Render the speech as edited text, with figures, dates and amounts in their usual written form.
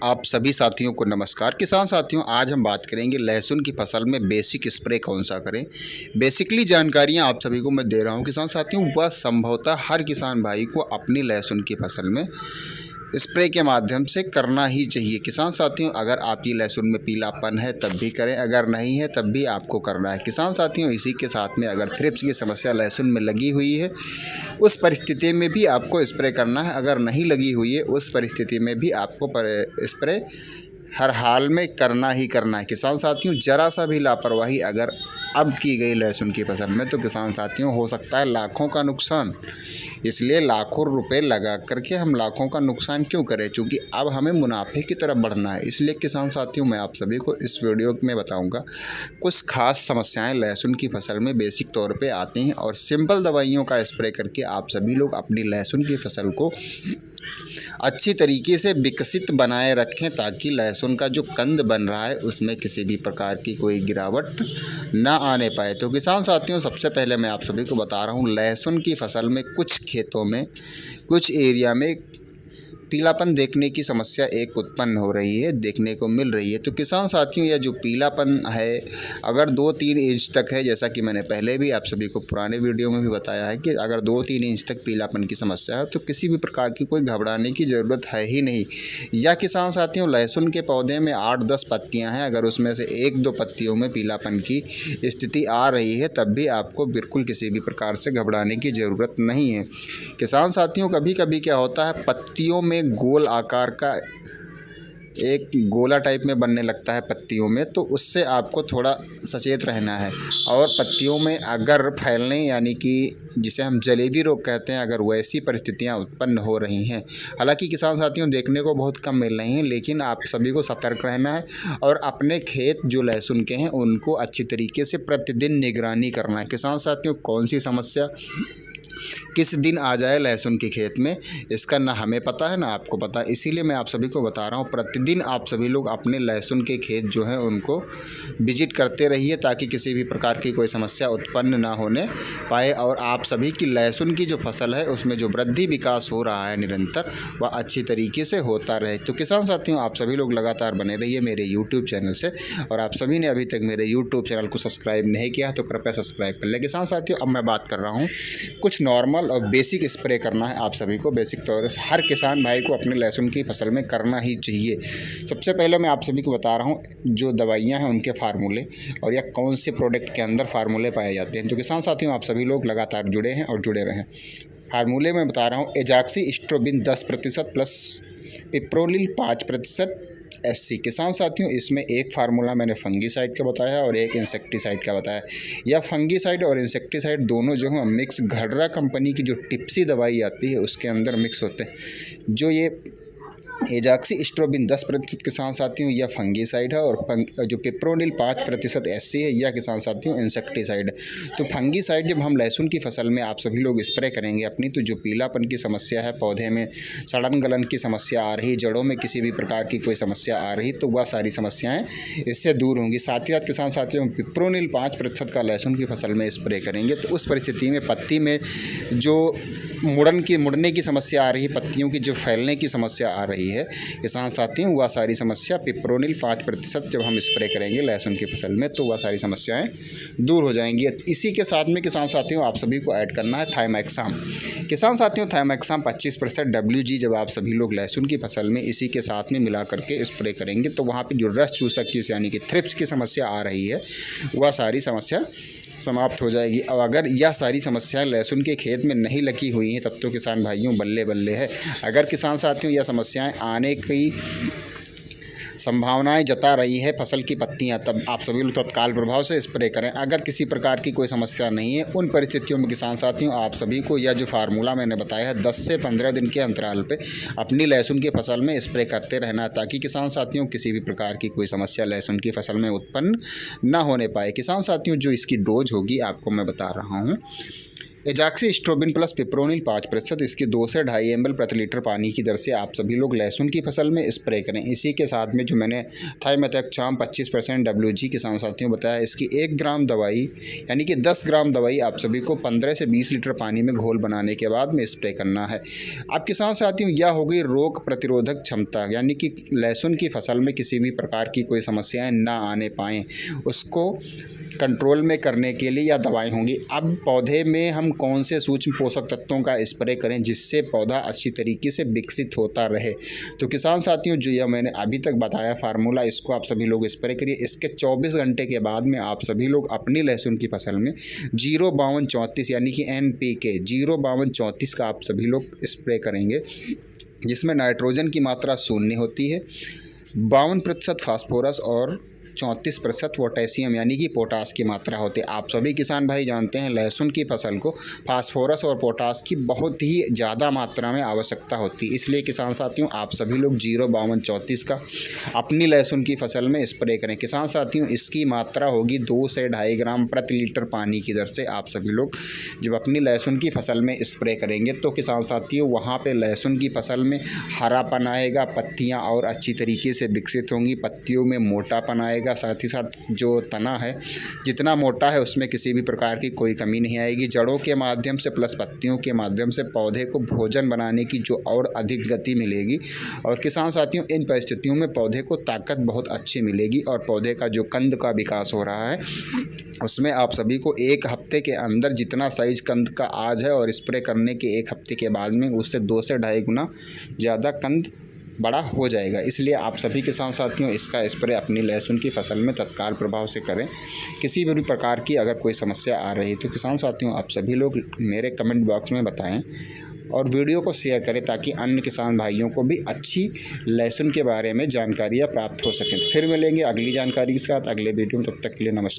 आप सभी साथियों को नमस्कार। किसान साथियों, आज हम बात करेंगे लहसुन की फसल में बेसिक स्प्रे कौन सा करें। बेसिकली जानकारियां आप सभी को मैं दे रहा हूं किसान साथियों, वह संभवतः हर किसान भाई को अपनी लहसुन की फसल में स्प्रे के माध्यम से करना ही चाहिए। किसान साथियों, अगर आपकी लहसुन में पीलापन है तब भी करें, अगर नहीं है तब भी आपको करना है। किसान साथियों, इसी के साथ में अगर थ्रिप्स की समस्या लहसुन में लगी हुई है उस परिस्थिति में भी आपको स्प्रे करना है। अगर नहीं लगी हुई है उस परिस्थिति में भी आपको स्प्रे हर हाल में करना ही करना है। किसान साथियों, ज़रा सा भी लापरवाही अगर अब की गई लहसुन की फसल में तो किसान साथियों हो सकता है लाखों का नुकसान। इसलिए लाखों रुपए लगा करके हम लाखों का नुकसान क्यों करें, क्योंकि अब हमें मुनाफे की तरफ बढ़ना है। इसलिए किसान साथियों, मैं आप सभी को इस वीडियो में बताऊंगा कुछ खास समस्याएं लहसुन की फसल में बेसिक तौर पे आती हैं और सिंपल दवाइयों का स्प्रे करके आप सभी लोग अपनी लहसुन की फसल को अच्छी तरीके से विकसित बनाए रखें, ताकि लहसुन का जो कंद बन रहा है उसमें किसी भी प्रकार की कोई गिरावट ना आने पाए। तो किसान साथियों, सबसे पहले मैं आप सभी को बता रहा हूँ, लहसुन की फसल में कुछ खेतों में कुछ एरिया में पीलापन देखने की समस्या एक उत्पन्न हो रही है, देखने को मिल रही है। तो किसान साथियों, यह जो पीलापन है अगर 2-3 इंच तक है, जैसा कि मैंने पहले भी आप सभी को पुराने वीडियो में भी बताया है कि अगर 2-3 इंच तक पीलापन की समस्या है तो किसी भी प्रकार की कोई घबराने की ज़रूरत है ही नहीं। या किसान साथियों, लहसुन के पौधे में 8-10 पत्तियाँ हैं, अगर उसमें से 1-2 पत्तियों में पीलापन की स्थिति आ रही है तब भी आपको बिल्कुल किसी भी प्रकार से घबराने की ज़रूरत नहीं है। किसान साथियों, कभी कभी क्या होता है, पत्तियों में गोल आकार का एक गोला टाइप में बनने लगता है पत्तियों में, तो उससे आपको थोड़ा सचेत रहना है। और पत्तियों में अगर फैलने यानी कि जिसे हम जलेबी रोग कहते हैं, अगर वैसी परिस्थितियां उत्पन्न हो रही हैं, हालांकि किसान साथियों देखने को बहुत कम मिल रही हैं, लेकिन आप सभी को सतर्क रहना है और अपने खेत जो लहसुन के हैं उनको अच्छी तरीके से प्रतिदिन निगरानी करना है। किसान साथियों, कौन सी समस्या किस दिन आ जाए लहसुन के खेत में, इसका ना हमें पता है ना आपको पता है। इसीलिए मैं आप सभी को बता रहा हूँ, प्रतिदिन आप सभी लोग अपने लहसुन के खेत जो हैं उनको विजिट करते रहिए, ताकि किसी भी प्रकार की कोई समस्या उत्पन्न ना होने पाए और आप सभी की लहसुन की जो फसल है उसमें जो वृद्धि विकास हो रहा है निरंतर, वह अच्छी तरीके से होता रहे। तो किसान साथियों, आप सभी लोग लगातार बने रहिए मेरे यूट्यूब चैनल से, और आप सभी ने अभी तक मेरे यूट्यूब चैनल को सब्सक्राइब नहीं किया तो कृपया सब्सक्राइब कर लें। किसान साथियों, अब मैं बात कर रहा हूँ कुछ नॉर्मल और बेसिक स्प्रे करना है आप सभी को। बेसिक तौर से हर किसान भाई को अपने लहसुन की फसल में करना ही चाहिए। सबसे पहले मैं आप सभी को बता रहा हूँ जो दवाइयाँ हैं उनके फार्मूले और या कौन से प्रोडक्ट के अंदर फार्मूले पाए जाते हैं। तो किसान साथियों, आप सभी लोग लगातार जुड़े हैं और जुड़े रहें। फार्मूले में बता रहा हूँ, एजाक्सीस्ट्रोबिन 10% प्लस पिप्रोनिल 5% SC। किसान साथियों, इसमें एक फार्मूला मैंने फंगीसाइड का बताया और एक इंसेक्टिसाइड का बताया। यह फंगीसाइड और इंसेक्टिसाइड दोनों जो है मिक्स घड़रा कंपनी की जो टिप्सी दवाई आती है उसके अंदर मिक्स होते हैं। जो ये एजाक्सीस्ट्रोबिन 10% किसान साथियों यह फंगीसाइड है, और जो पिप्रोनिल 5% SC है यह किसान साथियों इंसेक्टिसाइड है। तो फंगीसाइड जब हम लहसुन की फसल में आप सभी लोग स्प्रे करेंगे अपनी, तो जो पीलापन की समस्या है, पौधे में सड़न गलन की समस्या आ रही, जड़ों में किसी भी प्रकार की कोई समस्या आ रही, तो वह सारी समस्याएं इससे दूर होंगी। साथ ही साथ किसान साथियों, पिप्रोनिल 5% का लहसुन की फसल में स्प्रे करेंगे तो उस परिस्थिति में पत्ती में जो मुड़ने की समस्या आ रही है, पत्तियों की जो फैलने की समस्या आ रही है किसान साथियों, वह सारी समस्या पिप्रोनिल 5% जब हम स्प्रे करेंगे लहसुन की फसल में तो वह सारी समस्याएं दूर हो जाएंगी। इसी के साथ में किसान साथियों आप सभी को ऐड करना है थाइमैक्साम। किसान साथियों, थाइमैक्साम 25% WG जब आप सभी लोग लहसुन की फसल में इसी के साथ में मिला करके स्प्रे करेंगे तो वहाँ पर जो रस चूसक की यानी कि थ्रिप्स की समस्या आ रही है वह सारी समस्या समाप्त हो जाएगी। और अगर यह सारी समस्याएं लहसुन के खेत में नहीं लगी हुई हैं तब तो किसान भाइयों बल्ले बल्ले है। अगर किसान साथियों यह समस्याएं आने की संभावनाएं जता रही है फसल की पत्तियां, तब आप सभी लोग तत्काल प्रभाव से स्प्रे करें। अगर किसी प्रकार की कोई समस्या नहीं है उन परिस्थितियों में किसान साथियों आप सभी को यह जो फार्मूला मैंने बताया है 10 से 15 दिन के अंतराल पे अपनी लहसुन की फसल में स्प्रे करते रहना, ताकि किसान साथियों किसी भी प्रकार की कोई समस्या लहसुन की फसल में उत्पन्न न होने पाए। किसान साथियों, जो इसकी डोज होगी आपको मैं बता रहा हूँ, एजाक्सिस्ट्रोबिन प्लस पिप्रोनिल 5%, इसकी 2 से 2.5 ml प्रति लीटर पानी की दर से आप सभी लोग लहसुन की फसल में स्प्रे करें। इसी के साथ में जो मैंने थाइमेथैक्साम 25% WG किसान साथियों बताया, इसकी 1 ग्राम दवाई यानी कि 10 ग्राम दवाई आप सभी को 15 से 20 लीटर पानी में घोल बनाने के बाद में स्प्रे करना है। अब किसान साथियों, यह हो गई रोग प्रतिरोधक क्षमता, यानी कि लहसुन की फसल में किसी भी प्रकार की कोई समस्याएं ना आने पाएँ, उसको कंट्रोल में करने के लिए या दवाएं होंगी। अब पौधे में हम कौन से सूक्ष्म पोषक तत्वों का स्प्रे करें जिससे पौधा अच्छी तरीके से विकसित होता रहे। तो किसान साथियों, जो यह मैंने अभी तक बताया फार्मूला, इसको आप सभी लोग स्प्रे करिए। इसके 24 घंटे के बाद में आप सभी लोग अपनी लहसुन की फसल में 05234 यानी कि NPK 05234 का आप सभी लोग स्प्रे करेंगे, जिसमें नाइट्रोजन की मात्रा 0 होती है, 52% फास्फोरस और 34% पोटेशियम यानी कि पोटास की मात्रा होती है। आप सभी किसान भाई जानते हैं लहसुन की फसल को फास्फोरस और पोटास की बहुत ही ज़्यादा मात्रा में आवश्यकता होती है। इसलिए किसान साथियों, आप सभी लोग 05234 का अपनी लहसुन की फसल में स्प्रे करें। किसान साथियों, इसकी मात्रा होगी 2 से 2.5 ग्राम प्रति लीटर पानी की दर से। आप सभी लोग जब अपनी लहसुन की फसल में स्प्रे करेंगे तो किसान साथियों, वहाँ पर लहसुन की फसल में हरापन आएगा, पत्तियाँ और अच्छी तरीके से विकसित होंगी, पत्तियों में मोटापन आएगा, साथ ही साथ जो तना है जितना मोटा है उसमें किसी भी प्रकार की कोई कमी नहीं आएगी। जड़ों के माध्यम से प्लस पत्तियों के माध्यम से पौधे को भोजन बनाने की जो और अधिक गति मिलेगी। और किसान साथियों, इन परिस्थितियों में पौधे को ताकत बहुत अच्छी मिलेगी और पौधे का जो कंद का विकास हो रहा है उसमें आप सभी को 1 हफ्ते के अंदर जितना साइज कंद का आज है और स्प्रे करने के 1 हफ्ते के बाद में उससे 2 से 2.5 गुना ज़्यादा कंद बड़ा हो जाएगा। इसलिए आप सभी किसान साथियों, इसका स्प्रे अपनी लहसुन की फसल में तत्काल प्रभाव से करें। किसी भी प्रकार की अगर कोई समस्या आ रही तो किसान साथियों, आप सभी लोग मेरे कमेंट बॉक्स में बताएं और वीडियो को शेयर करें ताकि अन्य किसान भाइयों को भी अच्छी लहसुन के बारे में जानकारियाँ प्राप्त हो सकें। फिर मिलेंगे अगली जानकारी के साथ अगले वीडियो में, तब तक के लिए नमस्कार।